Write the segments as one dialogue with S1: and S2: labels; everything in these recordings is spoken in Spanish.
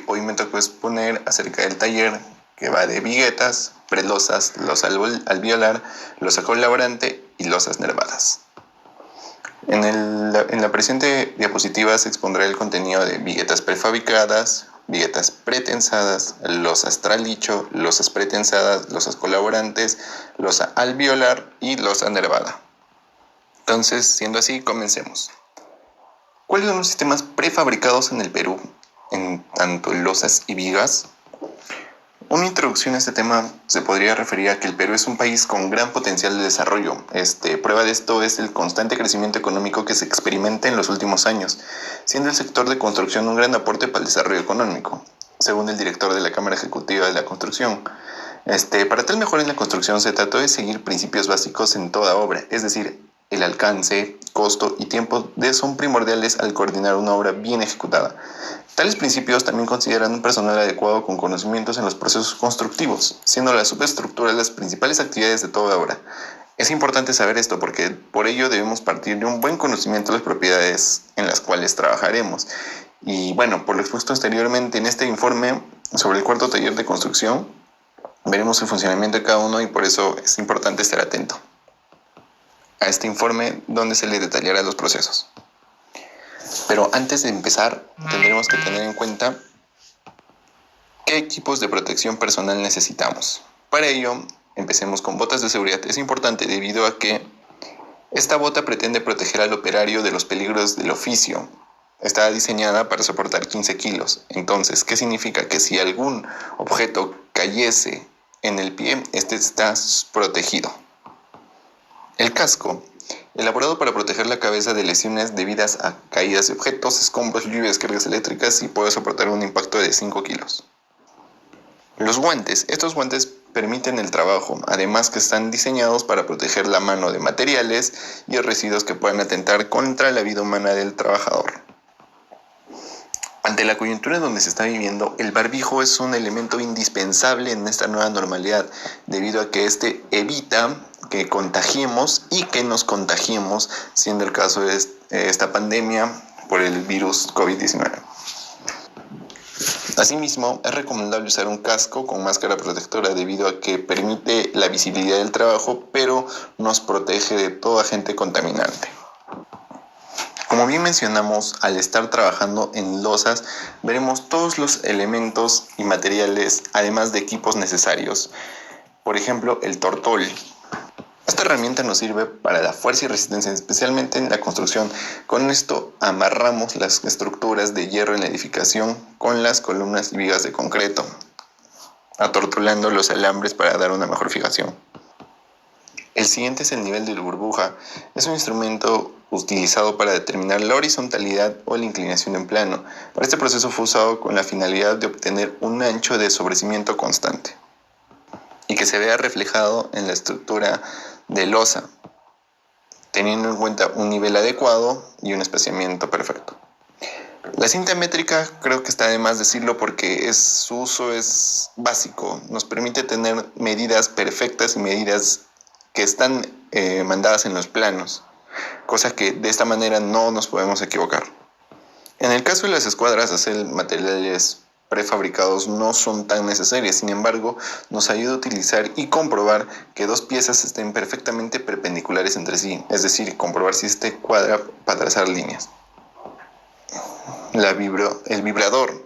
S1: Hoy me tocó exponer acerca del taller que va de viguetas, prelosas, losa alveolar, losa colaborante y losas nervadas. En la presente diapositiva se expondrá el contenido de viguetas prefabricadas, viguetas pretensadas, losas tralicho, losas pretensadas, losas colaborantes, losa alveolar y losa nervada. Entonces, siendo así, comencemos. ¿Cuáles son los sistemas prefabricados en el Perú, en tanto losas y vigas? Una introducción a este tema se podría referir a que el Perú es un país con gran potencial de desarrollo. Prueba de esto es el constante crecimiento económico que se experimenta en los últimos años, siendo el sector de construcción un gran aporte para el desarrollo económico, según el director de la Cámara Ejecutiva de la Construcción. Para tal mejora en la construcción se trató de seguir principios básicos en toda obra, es decir, el alcance, costo y tiempo son primordiales al coordinar una obra bien ejecutada. Tales principios también consideran un personal adecuado con conocimientos en los procesos constructivos, siendo la superestructura las principales actividades de toda obra. Es importante saber esto porque por ello debemos partir de un buen conocimiento de las propiedades en las cuales trabajaremos. Y bueno, por lo expuesto anteriormente en este informe sobre el cuarto taller de construcción, veremos el funcionamiento de cada uno y por eso es importante estar atento a este informe donde se le detallará los procesos. Pero antes de empezar, tendremos que tener en cuenta qué equipos de protección personal necesitamos. Para ello, empecemos con botas de seguridad. Es importante debido a que esta bota pretende proteger al operario de los peligros del oficio. Está diseñada para soportar 15 kilos. Entonces, ¿qué significa? Que si algún objeto cayese en el pie, este está protegido. El casco, elaborado para proteger la cabeza de lesiones debidas a caídas de objetos, escombros, lluvias, cargas eléctricas y puede soportar un impacto de 5 kilos. Los guantes. Estos guantes permiten el trabajo, además que están diseñados para proteger la mano de materiales y residuos que puedan atentar contra la vida humana del trabajador. Ante la coyuntura donde se está viviendo, el barbijo es un elemento indispensable en esta nueva normalidad, debido a que este evita que contagiemos y que nos contagiemos, siendo el caso de esta pandemia por el virus COVID-19. Asimismo, es recomendable usar un casco con máscara protectora debido a que permite la visibilidad del trabajo, pero nos protege de todo agente contaminante. Como bien mencionamos, al estar trabajando en losas, veremos todos los elementos y materiales, además de equipos necesarios. Por ejemplo, el tortol. Esta herramienta nos sirve para la fuerza y resistencia, especialmente en la construcción. Con esto amarramos las estructuras de hierro en la edificación con las columnas y vigas de concreto, atortolando los alambres para dar una mejor fijación. El siguiente es el nivel de burbuja. Es un instrumento utilizado para determinar la horizontalidad o la inclinación en plano. Para este proceso fue usado con la finalidad de obtener un ancho de sobrecimiento constante y que se vea reflejado en la estructura de losa, teniendo en cuenta un nivel adecuado y un espaciamiento perfecto. La cinta métrica creo que está de más decirlo porque su uso es básico. Nos permite tener medidas perfectas y medidas que están mandadas en los planos, cosa que de esta manera no nos podemos equivocar. En el caso de las escuadras, hacer materiales prefabricados no son tan necesarias, sin embargo, nos ayuda a utilizar y comprobar que dos piezas estén perfectamente perpendiculares entre sí, es decir, comprobar si este cuadra para trazar líneas. El vibrador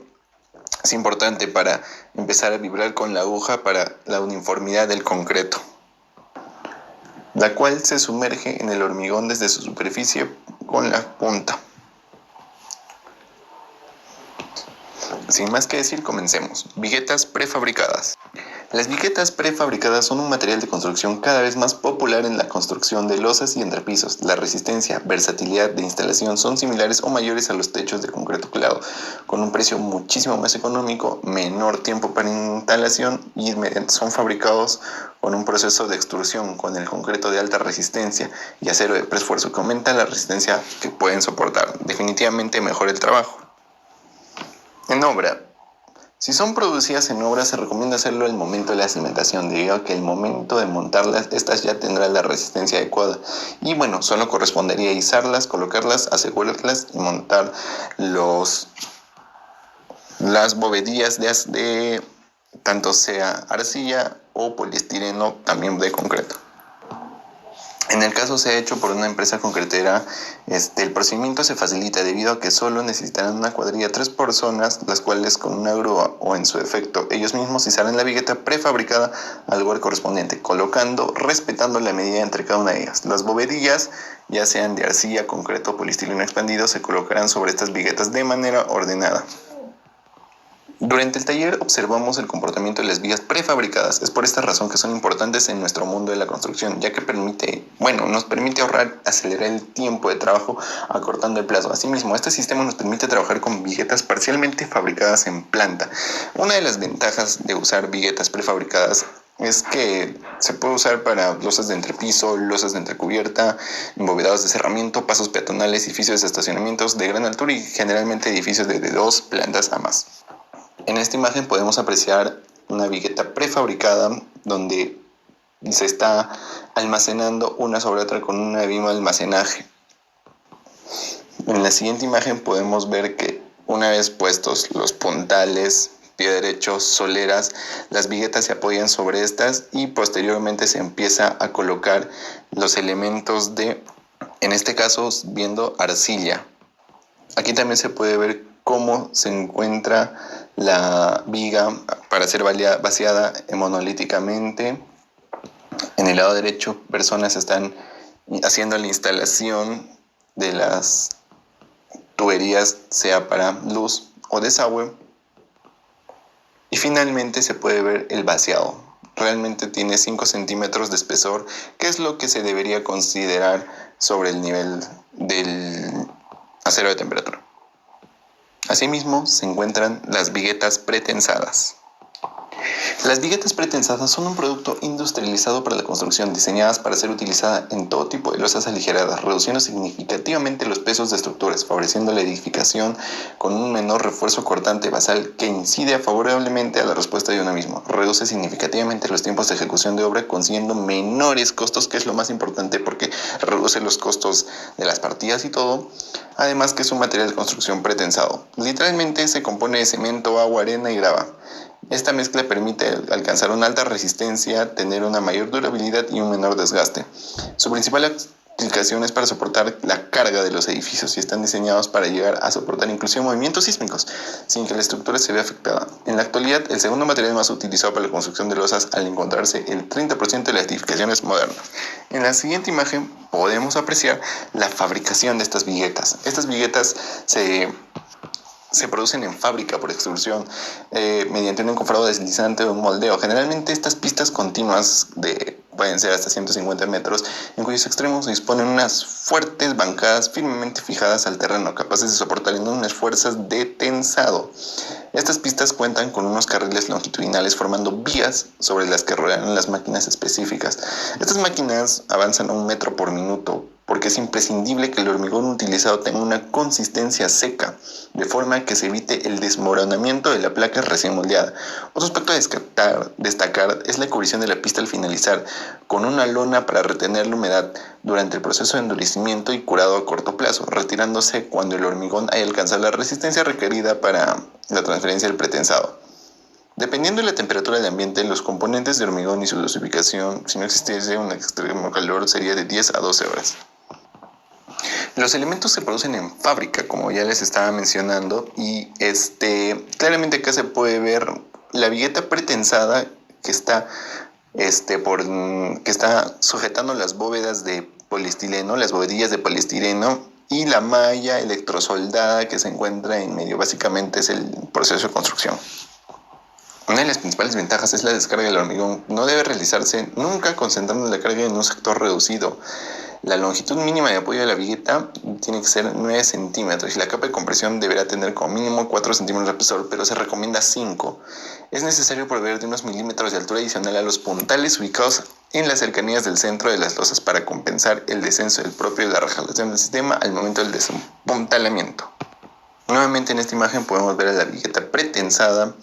S1: es importante para empezar a vibrar con la aguja para la uniformidad del concreto, la cual se sumerge en el hormigón desde su superficie con la punta. Sin más que decir, comencemos. Viguetas prefabricadas. Las viguetas prefabricadas son un material de construcción cada vez más popular en la construcción de losas y entrepisos. La resistencia, versatilidad de instalación son similares o mayores a los techos de concreto claro, con un precio muchísimo más económico, menor tiempo para instalación y son fabricados con un proceso de extrusión con el concreto de alta resistencia y acero de preesfuerzo que aumenta la resistencia que pueden soportar. Definitivamente mejora el trabajo. En obra. Si son producidas en obra, se recomienda hacerlo al momento de la cimentación, debido a que el momento de montarlas, estas ya tendrán la resistencia adecuada. Y bueno, solo correspondería izarlas, colocarlas, asegurarlas y montar los las bovedillas de tanto sea arcilla o poliestireno, también de concreto. En el caso sea hecho por una empresa concretera, el procedimiento se facilita debido a que solo necesitarán una cuadrilla de 3 personas, las cuales con una grúa o en su defecto ellos mismos izarán la vigueta prefabricada al lugar correspondiente, respetando la medida entre cada una de ellas. Las bovedillas, ya sean de arcilla, concreto o poliestireno expandido, se colocarán sobre estas viguetas de manera ordenada. Durante el taller observamos el comportamiento de las vigas prefabricadas. Es por esta razón que son importantes en nuestro mundo de la construcción, ya que nos permite ahorrar, acelerar el tiempo de trabajo, acortando el plazo. Asimismo, este sistema nos permite trabajar con viguetas parcialmente fabricadas en planta. Una de las ventajas de usar viguetas prefabricadas es que se puede usar para losas de entrepiso, losas de entrecubierta, embovedados de cerramiento, pasos peatonales, edificios de estacionamientos de gran altura y generalmente edificios de 2 plantas a más. En esta imagen podemos apreciar una vigueta prefabricada donde se está almacenando una sobre otra con una misma almacenaje. En la siguiente imagen podemos ver que una vez puestos los puntales, pie derecho, soleras, las viguetas se apoyan sobre estas y posteriormente se empieza a colocar los elementos en este caso viendo arcilla. Aquí también se puede ver cómo se encuentra la viga para ser vaciada monolíticamente. En el lado derecho, personas están haciendo la instalación de las tuberías, sea para luz o desagüe. Y finalmente se puede ver el vaciado. Realmente tiene 5 centímetros de espesor, que es lo que se debería considerar sobre el nivel del acero de temperatura. Asimismo, se encuentran las viguetas pretensadas. Las viguetas pretensadas son un producto industrializado para la construcción, diseñadas para ser utilizada en todo tipo de losas aligeradas, reduciendo significativamente los pesos de estructuras, favoreciendo la edificación con un menor refuerzo cortante basal que incide favorablemente a la respuesta de uno mismo. Reduce significativamente los tiempos de ejecución de obra, consiguiendo menores costos, que es lo más importante porque reduce los costos de las partidas y todo. Además que es un material de construcción pretensado. Literalmente se compone de cemento, agua, arena y grava. Esta mezcla permite alcanzar una alta resistencia, tener una mayor durabilidad y un menor desgaste. Su principal aplicación es para soportar la carga de los edificios y están diseñados para llegar a soportar inclusive movimientos sísmicos sin que la estructura se vea afectada. En la actualidad, el segundo material más utilizado para la construcción de losas, al encontrarse el 30% de las edificaciones modernas. En la siguiente imagen podemos apreciar la fabricación de estas viguetas. Estas viguetas se producen en fábrica por extrusión mediante un encofrado deslizante o un moldeo. Generalmente estas pistas continuas pueden ser hasta 150 metros, en cuyos extremos se disponen unas fuertes bancadas firmemente fijadas al terreno, capaces de soportar enormes fuerzas de tensado. Estas pistas cuentan con unos carriles longitudinales formando vías sobre las que rodean las máquinas específicas. Estas máquinas avanzan a 1 metro por minuto, porque es imprescindible que el hormigón utilizado tenga una consistencia seca, de forma que se evite el desmoronamiento de la placa recién moldeada. Otro aspecto a destacar es la cubrición de la pista al finalizar, con una lona para retener la humedad durante el proceso de endurecimiento y curado a corto plazo, retirándose cuando el hormigón haya alcanzado la resistencia requerida para la transferencia del pretensado. Dependiendo de la temperatura del ambiente, los componentes de hormigón y su dosificación, si no existiese un extremo calor, sería de 10 a 12 horas. Los elementos se producen en fábrica, como ya les estaba mencionando, y claramente acá se puede ver la vigueta pretensada que está sujetando las bóvedas de poliestireno, las bovedillas de poliestireno, y la malla electrosoldada que se encuentra en medio. Básicamente es el proceso de construcción. Una de las principales ventajas es la descarga del hormigón. No debe realizarse nunca concentrando la carga en un sector reducido. La longitud mínima de apoyo de la vigueta tiene que ser 9 centímetros y la capa de compresión deberá tener como mínimo 4 centímetros de espesor, pero se recomienda 5. Es necesario proveer de unos milímetros de altura adicional a los puntales ubicados en las cercanías del centro de las losas para compensar el descenso del propio y la relajación del sistema al momento del desapuntalamiento. Nuevamente en esta imagen podemos ver a la vigueta pretensada,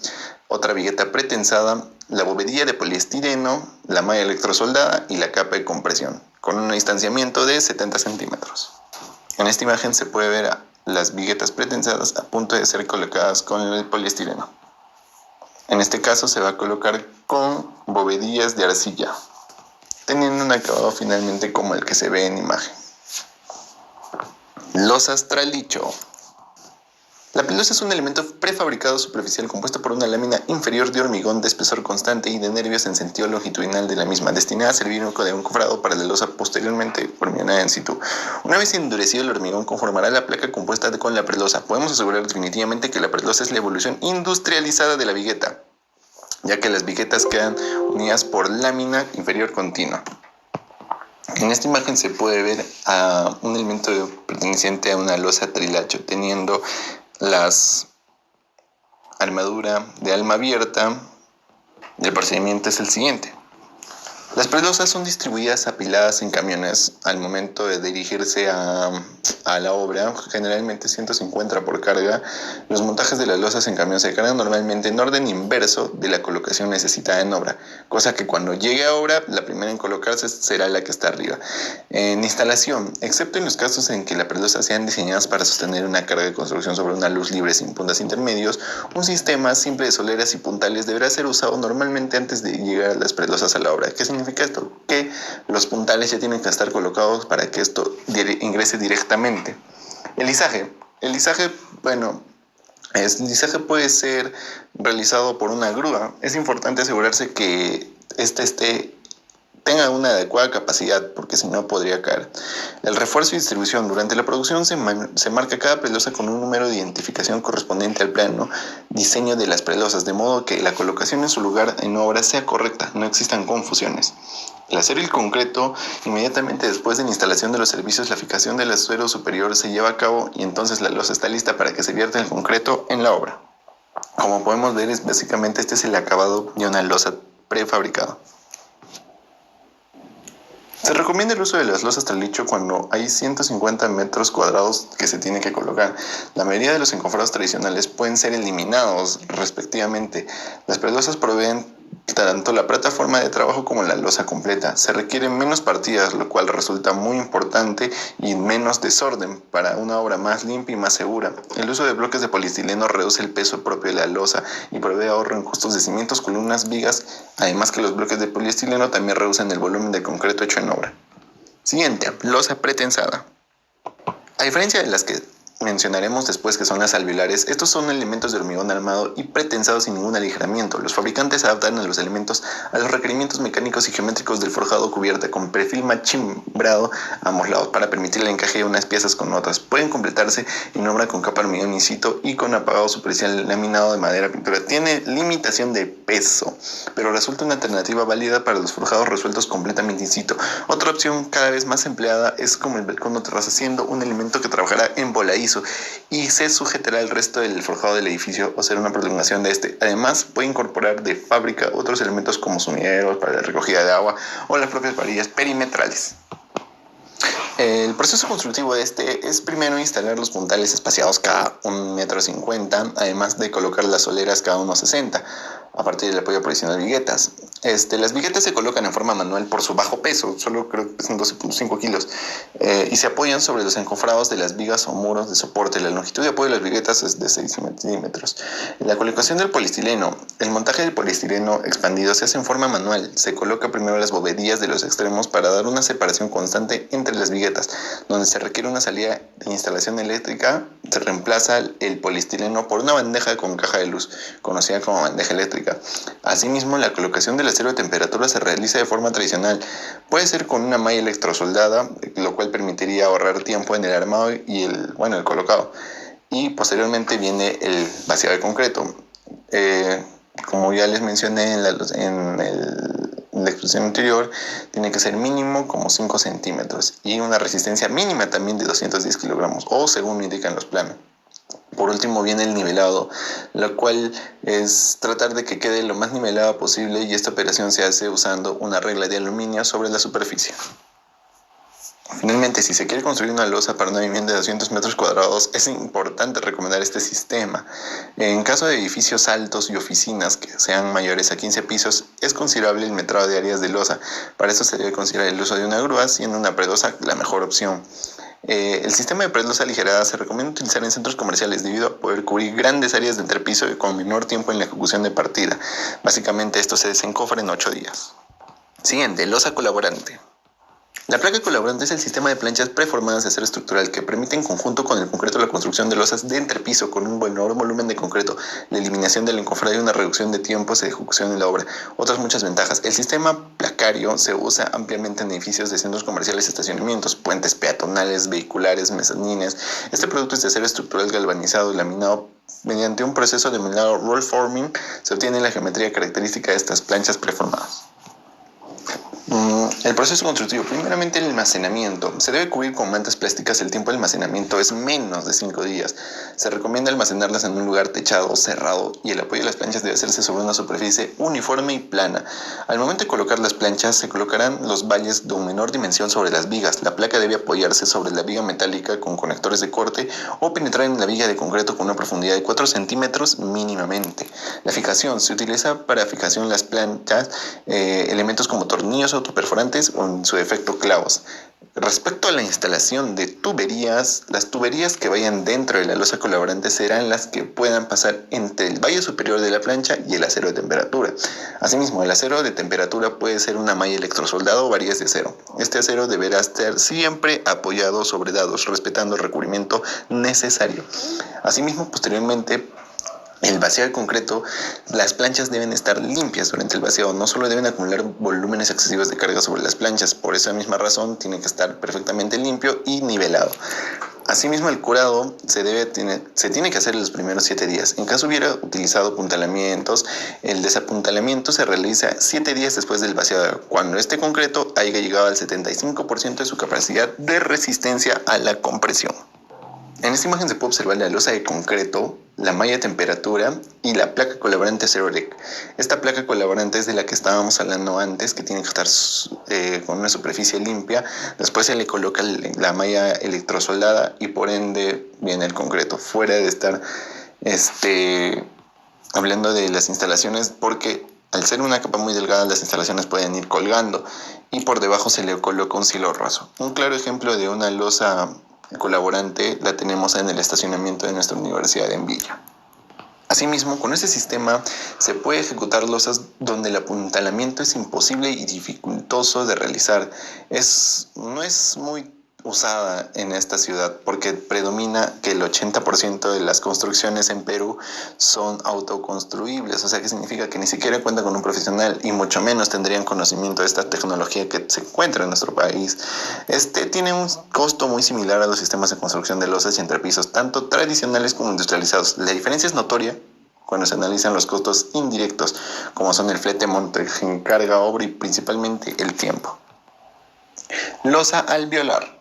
S1: otra vigueta pretensada, la bovedilla de poliestireno, la malla electrosoldada y la capa de compresión, con un distanciamiento de 70 centímetros. En esta imagen se puede ver las viguetas pretensadas a punto de ser colocadas con el poliestireno. En este caso se va a colocar con bovedillas de arcilla, teniendo un acabado finalmente como el que se ve en imagen. Losas tralicho. La pelosa es un elemento prefabricado superficial compuesto por una lámina inferior de hormigón de espesor constante y de nervios en sentido longitudinal de la misma, destinada a servir de encofrado para la losa posteriormente hormigonada in situ. Una vez endurecido el hormigón, conformará la placa compuesta con la prelosa. Podemos asegurar definitivamente que la prelosa es la evolución industrializada de la vigueta, ya que las viguetas quedan unidas por lámina inferior continua. En esta imagen se puede ver a un elemento perteneciente a una losa trilacho, teniendo las armadura de alma abierta. El procedimiento es el siguiente. Las prelosas son distribuidas apiladas en camiones al momento de dirigirse a la obra, generalmente 150 por carga. Los montajes de las losas en camión se cargan normalmente en orden inverso de la colocación necesitada en obra, cosa que cuando llegue a obra, la primera en colocarse será la que está arriba. En instalación, excepto en los casos en que las prelosas sean diseñadas para sostener una carga de construcción sobre una luz libre sin puntas intermedios, un sistema simple de soleras y puntales deberá ser usado normalmente antes de llegar a las prelosas a la obra. ¿Qué significa esto? Que los puntales ya tienen que estar colocados para que esto ingrese directamente. El lizaje, bueno, el lizaje puede ser realizado por una grúa. Es importante asegurarse que tenga una adecuada capacidad, porque si no podría caer. El refuerzo y distribución. Durante la producción se marca cada prelosa con un número de identificación correspondiente al plano diseño de las prelosas, de modo que la colocación en su lugar en obra sea correcta, no existan confusiones. El acero y el concreto, inmediatamente después de la instalación de los servicios, la fijación del acero superior se lleva a cabo y entonces la losa está lista para que se vierta el concreto en la obra. Como podemos ver, básicamente este es el acabado de una losa prefabricada. Se recomienda el uso de las losas tralicho cuando hay 150 metros cuadrados que se tienen que colocar. La mayoría de los encofrados tradicionales pueden ser eliminados respectivamente. Las prelosas proveen tanto la plataforma de trabajo como la losa completa. Se requieren menos partidas, lo cual resulta muy importante, y menos desorden para una obra más limpia y más segura. El uso de bloques de poliestireno reduce el peso propio de la losa y provee ahorro en costos de cimientos, columnas, vigas, además que los bloques de poliestireno también reducen el volumen de concreto hecho en obra. Siguiente, losa pretensada. A diferencia de las que mencionaremos después, que son las alveolares, estos son elementos de hormigón armado y pretensados sin ningún aligeramiento. Los fabricantes adaptan a los elementos a los requerimientos mecánicos y geométricos del forjado cubierta, con perfil machimbrado a ambos lados para permitir el encaje de unas piezas con otras. Pueden completarse en obra con capa de hormigón in situ y con apagado superficial laminado de madera pintura. Tiene limitación de peso, pero resulta una alternativa válida para los forjados resueltos completamente in situ. Otra opción cada vez más empleada es como el balcón o terraza, siendo un elemento que trabajará en voladizo y se sujetará al resto del forjado del edificio o será una prolongación de este. Además, puede incorporar de fábrica otros elementos como sumideros para la recogida de agua o las propias varillas perimetrales. El proceso constructivo de este es primero instalar los puntales espaciados cada 1,50 m, además de colocar las soleras cada 1,60 m, a partir del apoyo provisional de viguetas. Las viguetas se colocan en forma manual por su bajo peso, solo creo que pesan 12.5 kilos, y se apoyan sobre los encofrados de las vigas o muros de soporte. La longitud de apoyo de las viguetas es de 6 centímetros. La colocación del poliestireno. El montaje del poliestireno expandido se hace en forma manual. Se coloca primero las bovedillas de los extremos para dar una separación constante entre las viguetas. Donde se requiere una salida de instalación eléctrica, se reemplaza el poliestireno por una bandeja con caja de luz, conocida como bandeja eléctrica. Asimismo, la colocación del acero de temperatura se realiza de forma tradicional. Puede ser con una malla electrosoldada, lo cual permitiría ahorrar tiempo en el armado y el colocado. Y posteriormente viene el vaciado de concreto. Como ya les mencioné en la exposición anterior, tiene que ser mínimo como 5 centímetros y una resistencia mínima también de 210 kilogramos, o según me indican los planos. Por último viene el nivelado, lo cual es tratar de que quede lo más nivelado posible, y esta operación se hace usando una regla de aluminio sobre la superficie. Finalmente, si se quiere construir una losa para una vivienda de 200 metros cuadrados, es importante recomendar este sistema. En caso de edificios altos y oficinas que sean mayores a 15 pisos, es considerable el metrado de áreas de losa. Para esto se debe considerar el uso de una grúa, siendo una prelosa la mejor opción. El sistema de pared losa aligerada se recomienda utilizar en centros comerciales debido a poder cubrir grandes áreas de entrepiso y con menor tiempo en la ejecución de partida. Básicamente esto se desencofra en 8 días. Siguiente, losa colaborante. La placa colaborante es el sistema de planchas preformadas de acero estructural que permite en conjunto con el concreto la construcción de losas de entrepiso con un menor volumen de concreto, la eliminación del encofrado y una reducción de tiempos de ejecución en la obra. Otras muchas ventajas. El sistema placario se usa ampliamente en edificios de centros comerciales y estacionamientos, puentes peatonales, vehiculares, mezanines. Este producto es de acero estructural galvanizado y laminado mediante un proceso denominado roll forming. Se obtiene la geometría característica de estas planchas preformadas. El proceso constructivo. Primeramente, el almacenamiento. Se debe cubrir con mantas plásticas. El tiempo de almacenamiento es menos de 5 días. Se recomienda almacenarlas en un lugar techado, cerrado, y el apoyo de las planchas debe hacerse sobre una superficie uniforme y plana. Al momento de colocar las planchas, se colocarán los valles de menor dimensión sobre las vigas. La placa debe apoyarse sobre la viga metálica con conectores de corte o penetrar en la viga de concreto con una profundidad de 4 centímetros mínimamente. La fijación. Se utiliza para fijación las planchas elementos como tornillos autoperforantes o en su defecto clavos. Respecto a la instalación de tuberías, las tuberías que vayan dentro de la losa colaborante serán las que puedan pasar entre el valle superior de la plancha y el acero de temperatura. Asimismo, el acero de temperatura puede ser una malla electrosoldada o varillas de acero. Este acero deberá estar siempre apoyado sobre dados, respetando el recubrimiento necesario. Asimismo, posteriormente, el vaciado de concreto, las planchas deben estar limpias durante el vaciado, no solo deben acumular volúmenes excesivos de carga sobre las planchas, por esa misma razón tiene que estar perfectamente limpio y nivelado. Asimismo, el curado se tiene que hacer en los primeros 7 días. En caso hubiera utilizado apuntalamientos, el desapuntalamiento se realiza 7 días después del vaciado, cuando este concreto haya llegado al 75% de su capacidad de resistencia a la compresión. En esta imagen se puede observar la losa de concreto, la malla de temperatura y la placa colaborante Cerolec. Esta placa colaborante es de la que estábamos hablando antes, que tiene que estar con una superficie limpia. Después se le coloca la malla electrosoldada y por ende viene el concreto. Fuera de estar hablando de las instalaciones, porque al ser una capa muy delgada las instalaciones pueden ir colgando y por debajo se le coloca un silo raso. Un claro ejemplo de una losa colaborante la tenemos en el estacionamiento de nuestra universidad en Villa. Asimismo, con este sistema se puede ejecutar losas donde el apuntalamiento es imposible y dificultoso de realizar. No es muy usada en esta ciudad porque predomina que el 80% de las construcciones en Perú son autoconstruibles, o sea que significa que ni siquiera cuentan con un profesional y mucho menos tendrían conocimiento de esta tecnología que se encuentra en nuestro país. Tiene un costo muy similar a los sistemas de construcción de losas y entrepisos, tanto tradicionales como industrializados. La diferencia es notoria cuando se analizan los costos indirectos, como son el flete, montaje, carga, obra y principalmente el tiempo. Losa alveolar.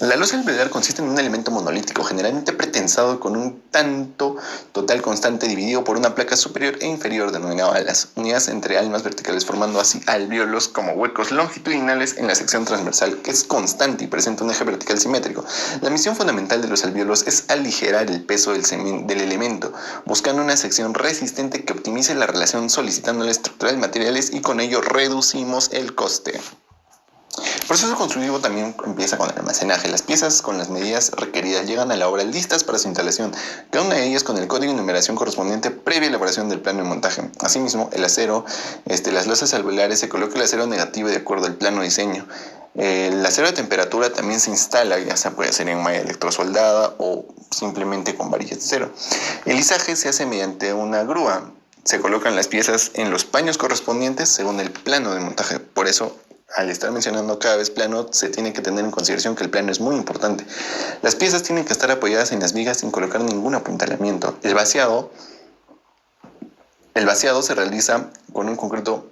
S1: La losa alveolar consiste en un elemento monolítico, generalmente pretensado con un tanto total constante dividido por una placa superior e inferior denominada alas, unidas entre almas verticales formando así alvéolos como huecos longitudinales en la sección transversal, que es constante y presenta un eje vertical simétrico. La misión fundamental de los alvéolos es aligerar el peso del elemento, buscando una sección resistente que optimice la relación solicitando la estructura de materiales y con ello reducimos el coste. El proceso constructivo también empieza con el almacenaje. Las piezas con las medidas requeridas llegan a la obra listas para su instalación, cada una de ellas con el código y numeración correspondiente previa elaboración del plano de montaje. Asimismo, el acero, las losas alveolares, se coloca el acero negativo de acuerdo al plano de diseño. El acero de temperatura también se instala, ya sea puede ser en malla electrosoldada o simplemente con varillas de acero. El lisaje se hace mediante una grúa. Se colocan las piezas en los paños correspondientes según el plano de montaje. Por eso, al estar mencionando cada vez plano, se tiene que tener en consideración que el plano es muy importante. Las piezas tienen que estar apoyadas en las vigas sin colocar ningún apuntalamiento. El vaciado se realiza con un concreto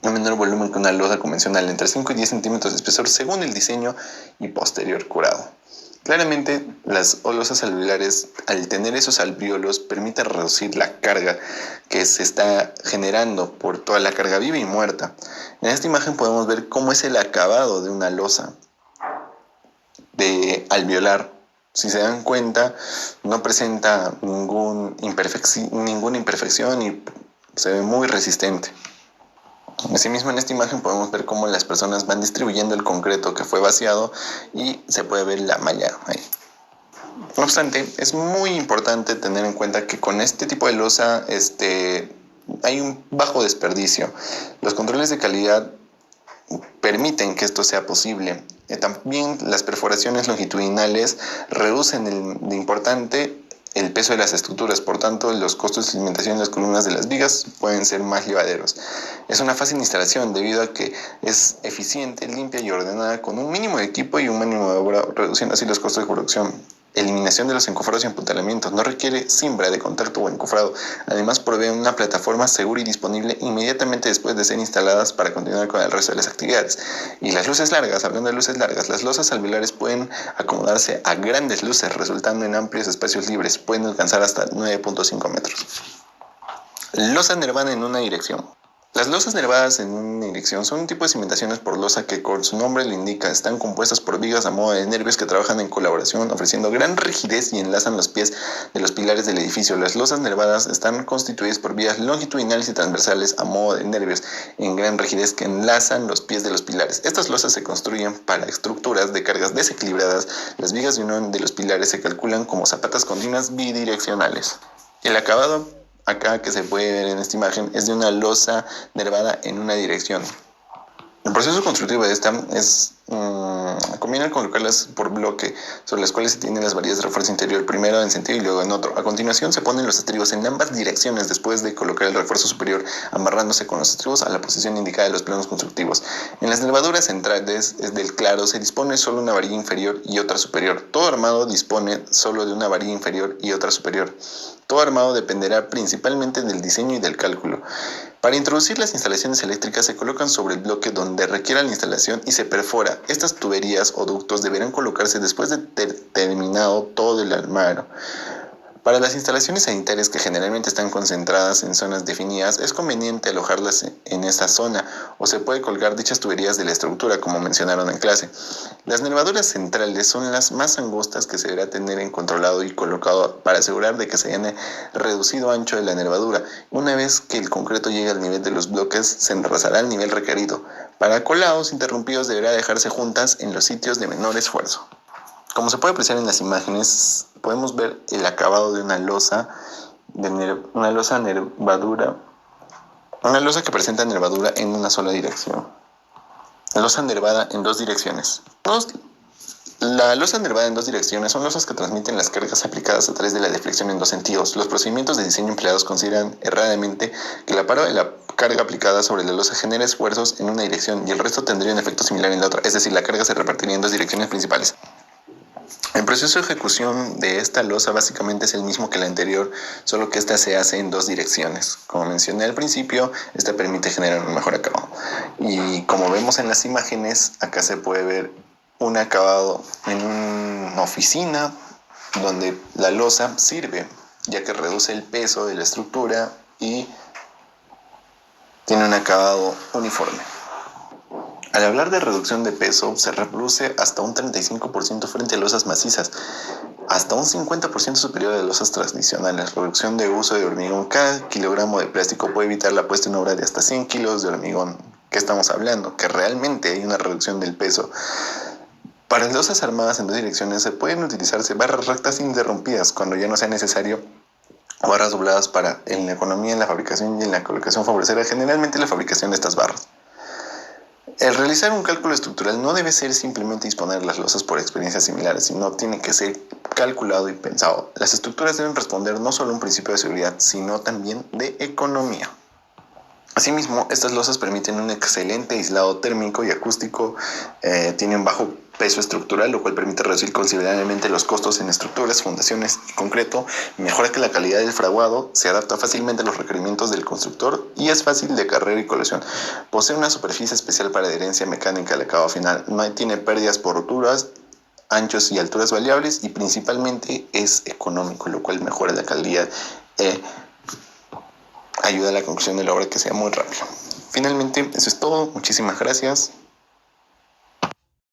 S1: de menor volumen que una losa convencional, entre 5 y 10 centímetros de espesor, según el diseño y posterior curado. Claramente, las losas alveolares, al tener esos alvéolos, permiten reducir la carga que se está generando por toda la carga viva y muerta. En esta imagen podemos ver cómo es el acabado de una losa de alveolar. Si se dan cuenta, no presenta ninguna imperfección y se ve muy resistente. Asimismo, en esta imagen podemos ver cómo las personas van distribuyendo el concreto que fue vaciado y se puede ver la malla ahí. No obstante, es muy importante tener en cuenta que con este tipo de losa hay un bajo desperdicio. Los controles de calidad permiten que esto sea posible. También las perforaciones longitudinales reducen de importante el peso de las estructuras, por tanto los costos de alimentación de las columnas de las vigas pueden ser más llevaderos. Es una fácil instalación debido a que es eficiente, limpia y ordenada con un mínimo de equipo y un mínimo de obra, reduciendo así los costos de producción. Eliminación de los encofrados y empuntalamientos. No requiere cimbra de contacto o encofrado. Además provee una plataforma segura y disponible inmediatamente después de ser instaladas para continuar con el resto de las actividades. Y las luces largas, hablando de luces largas, las losas alveolares pueden acomodarse a grandes luces, resultando en amplios espacios libres. Pueden alcanzar hasta 9.5 metros. Losa nervada en una dirección. Las losas nervadas en una dirección son un tipo de cimentaciones por losa que, con su nombre lo indica, están compuestas por vigas a modo de nervios que trabajan en colaboración, ofreciendo gran rigidez y enlazan los pies de los pilares del edificio. Las losas nervadas están constituidas por vías longitudinales y transversales a modo de nervios en gran rigidez que enlazan los pies de los pilares. Estas losas se construyen para estructuras de cargas desequilibradas. Las vigas de unión de los pilares se calculan como zapatas continuas bidireccionales. El acabado acá que se puede ver en esta imagen es de una losa nervada en una dirección. El proceso constructivo de esta conviene colocarlas por bloque, sobre las cuales se tienen las varillas de refuerzo interior, primero en sentido y luego en otro. A continuación se ponen los estribos en ambas direcciones después de colocar el refuerzo superior, amarrándose con los estribos a la posición indicada de los planos constructivos. En las nervaduras centrales del claro se dispone solo una varilla inferior y otra superior. Todo armado dispone solo de una varilla inferior y otra superior. Todo armado dependerá principalmente del diseño y del cálculo. Para introducir las instalaciones eléctricas se colocan sobre el bloque donde requiera la instalación y se perfora. Estas tuberías o ductos deberán colocarse después de terminado todo el armado. Para las instalaciones sanitarias que generalmente están concentradas en zonas definidas, es conveniente alojarlas en esa zona o se puede colgar dichas tuberías de la estructura, como mencionaron en clase. Las nervaduras centrales son las más angostas que se deberá tener en controlado y colocado para asegurar de que se haya reducido ancho de la nervadura. Una vez que el concreto llegue al nivel de los bloques, se enrasará al nivel requerido. Para colados interrumpidos deberá dejarse juntas en los sitios de menor esfuerzo. Como se puede apreciar en las imágenes, podemos ver el acabado de una losa nervadura, una losa que presenta nervadura en una sola dirección. Losa nervada en dos direcciones. La losa nervada en dos direcciones son losas que transmiten las cargas aplicadas a través de la deflexión en dos sentidos. Los procedimientos de diseño empleados consideran erradamente que la paro de la carga aplicada sobre la losa genera esfuerzos en una dirección y el resto tendría un efecto similar en la otra, es decir, la carga se repartiría en dos direcciones principales. El proceso de ejecución de esta losa básicamente es el mismo que la anterior, solo que esta se hace en dos direcciones. Como mencioné al principio, esta permite generar un mejor acabado. Y como vemos en las imágenes, acá se puede ver un acabado en una oficina donde la losa sirve, ya que reduce el peso de la estructura y tiene un acabado uniforme. Al hablar de reducción de peso, se reduce hasta un 35% frente a losas macizas, hasta un 50% superior a losas tradicionales. Reducción de uso de hormigón. Cada kilogramo de plástico puede evitar la puesta en obra de hasta 100 kilos de hormigón. ¿Qué estamos hablando? Que realmente hay una reducción del peso. Para las losas armadas en dos direcciones se pueden utilizarse barras rectas interrumpidas cuando ya no sea necesario, o barras dobladas para, en la economía, en la fabricación y en la colocación favorecerá generalmente la fabricación de estas barras. El realizar un cálculo estructural no debe ser simplemente disponer las losas por experiencias similares, sino tiene que ser calculado y pensado. Las estructuras deben responder no solo a un principio de seguridad, sino también de economía. Asimismo, estas losas permiten un excelente aislado térmico y acústico, tienen bajo peso estructural, lo cual permite reducir considerablemente los costos en estructuras, fundaciones y concreto, mejora que la calidad del fraguado, se adapta fácilmente a los requerimientos del constructor y es fácil de acarreo y colación. Posee una superficie especial para adherencia mecánica al acabado final, no tiene pérdidas por roturas, anchos y alturas variables y principalmente es económico, lo cual mejora la calidad ayuda a la conclusión de la obra que sea muy rápida. Finalmente, eso es todo. Muchísimas gracias.